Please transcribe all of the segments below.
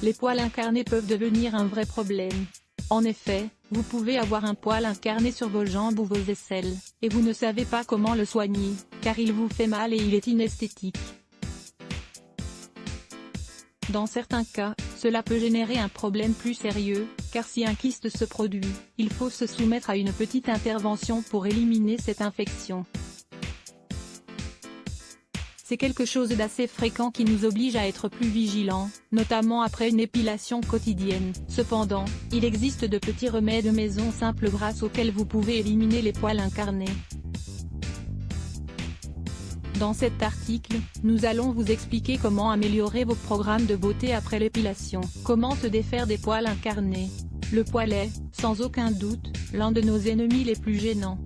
les poils incarnés peuvent devenir un vrai problème. En effet, vous pouvez avoir un poil incarné sur vos jambes ou vos aisselles, et vous ne savez pas comment le soigner, car il vous fait mal et il est inesthétique. Dans certains cas, cela peut générer un problème plus sérieux, car si un kyste se produit, il faut se soumettre à une petite intervention pour éliminer cette infection. C'est quelque chose d'assez fréquent qui nous oblige à être plus vigilants, notamment après une épilation quotidienne. Cependant, il existe de petits remèdes maison simples grâce auxquels vous pouvez éliminer les poils incarnés. Dans cet article, nous allons vous expliquer comment améliorer vos programmes de beauté après l'épilation. Comment se défaire des poils incarnés. Le poil est, sans aucun doute, l'un de nos ennemis les plus gênants.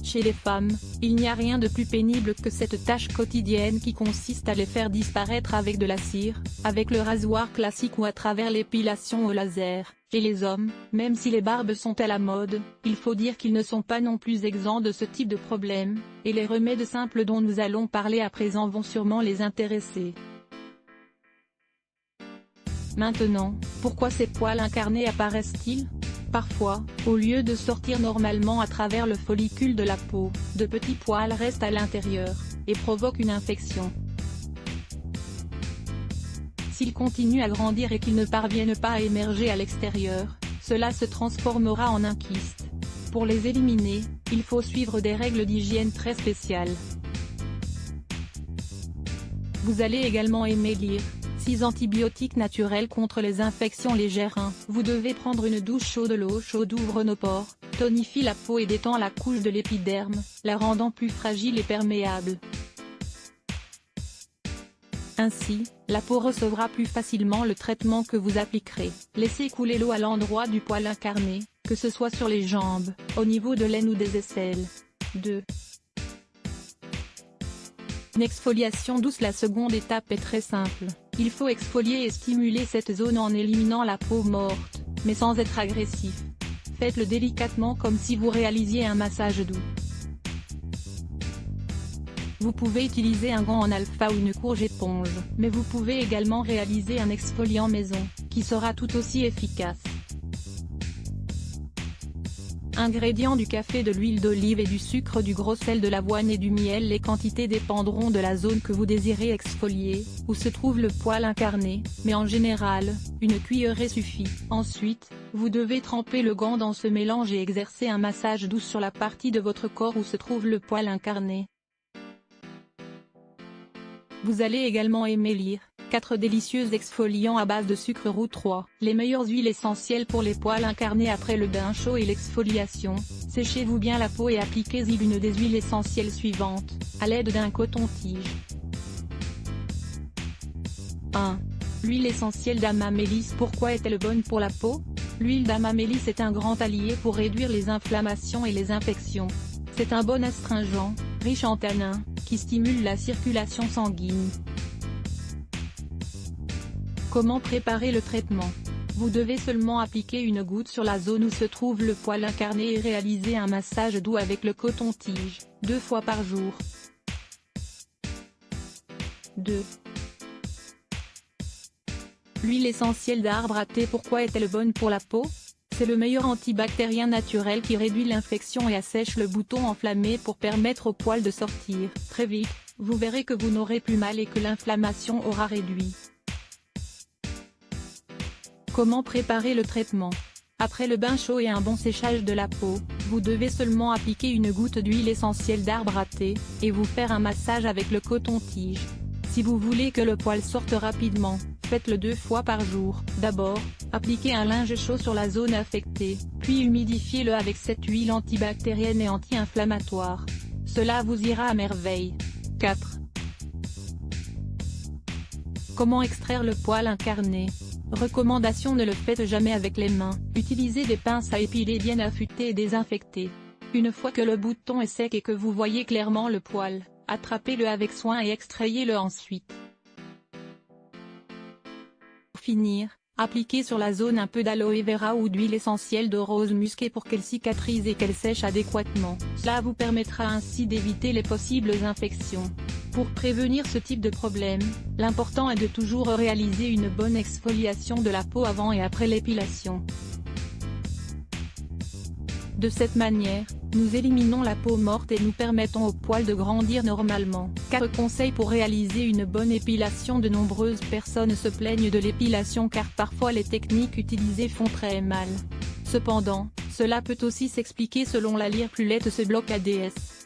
Chez les femmes, il n'y a rien de plus pénible que cette tâche quotidienne qui consiste à les faire disparaître avec de la cire, avec le rasoir classique ou à travers l'épilation au laser. Chez les hommes, même si les barbes sont à la mode, il faut dire qu'ils ne sont pas non plus exempts de ce type de problème, et les remèdes simples dont nous allons parler à présent vont sûrement les intéresser. Maintenant, pourquoi ces poils incarnés apparaissent-ils ? Parfois, au lieu de sortir normalement à travers le follicule de la peau, de petits poils restent à l'intérieur, et provoquent une infection. S'ils continuent à grandir et qu'ils ne parviennent pas à émerger à l'extérieur, cela se transformera en un kyste. Pour les éliminer, il faut suivre des règles d'hygiène très spéciales. Vous allez également aimer lire 6 antibiotiques naturels contre les infections légères. 1. Vous devez prendre une douche chaude. L'eau chaude ouvre nos pores, tonifie la peau et détend la couche de l'épiderme, la rendant plus fragile et perméable. Ainsi, la peau recevra plus facilement le traitement que vous appliquerez. Laissez couler l'eau à l'endroit du poil incarné, que ce soit sur les jambes, au niveau de l'aine ou des aisselles. 2. Une exfoliation douce. La seconde étape est très simple. Il faut exfolier et stimuler cette zone en éliminant la peau morte, mais sans être agressif. Faites-le délicatement comme si vous réalisiez un massage doux. Vous pouvez utiliser un gant en alpha ou une courge éponge, mais vous pouvez également réaliser un exfoliant maison, qui sera tout aussi efficace. Ingrédients: du café, de l'huile d'olive et du sucre, du gros sel, de l'avoine et du miel. Les quantités dépendront de la zone que vous désirez exfolier, où se trouve le poil incarné, mais en général, une cuillerée suffit. Ensuite, vous devez tremper le gant dans ce mélange et exercer un massage doux sur la partie de votre corps où se trouve le poil incarné. Vous allez également aimer lire 4 délicieux exfoliants à base de sucre roux. 3. Les meilleures huiles essentielles pour les poils incarnés après le bain chaud et l'exfoliation. Séchez-vous bien la peau et appliquez-y l'une des huiles essentielles suivantes, à l'aide d'un coton-tige. 1. L'huile essentielle d'Amamélis. Pourquoi est-elle bonne pour la peau? L'huile d'Amamélis est un grand allié pour réduire les inflammations et les infections. C'est un bon astringent, riche en tanins, qui stimule la circulation sanguine. Comment préparer le traitement? Vous devez seulement appliquer une goutte sur la zone où se trouve le poil incarné et réaliser un massage doux avec le coton-tige, 2 fois par jour. 2. L'huile essentielle d'arbre à thé. Pourquoi est-elle bonne pour la peau? C'est le meilleur antibactérien naturel qui réduit l'infection et assèche le bouton enflammé pour permettre au poil de sortir. Très vite, vous verrez que vous n'aurez plus mal et que l'inflammation aura réduit. Comment préparer le traitement? Après le bain chaud et un bon séchage de la peau, vous devez seulement appliquer une goutte d'huile essentielle d'arbre à thé, et vous faire un massage avec le coton-tige. Si vous voulez que le poil sorte rapidement, faites-le 2 fois par jour. D'abord, appliquez un linge chaud sur la zone affectée, puis humidifiez-le avec cette huile antibactérienne et anti-inflammatoire. Cela vous ira à merveille. 4. Comment extraire le poil incarné? Recommandation: ne le faites jamais avec les mains. Utilisez des pinces à épiler bien affûtées et désinfectées. Une fois que le bouton est sec et que vous voyez clairement le poil, attrapez-le avec soin et extrayez-le ensuite. Pour finir, Appliquez sur la zone un peu d'aloe vera ou d'huile essentielle de rose musquée pour qu'elle cicatrise et qu'elle sèche adéquatement. Cela vous permettra ainsi d'éviter les possibles infections. Pour prévenir ce type de problème, l'important est de toujours réaliser une bonne exfoliation de la peau avant et après l'épilation. De cette manière, nous éliminons la peau morte et nous permettons aux poils de grandir normalement. 4 conseils pour réaliser une bonne épilation. De nombreuses personnes se plaignent de l'épilation car parfois les techniques utilisées font très mal. Cependant, cela peut aussi s'expliquer selon la lire plus lette ce bloc ADS.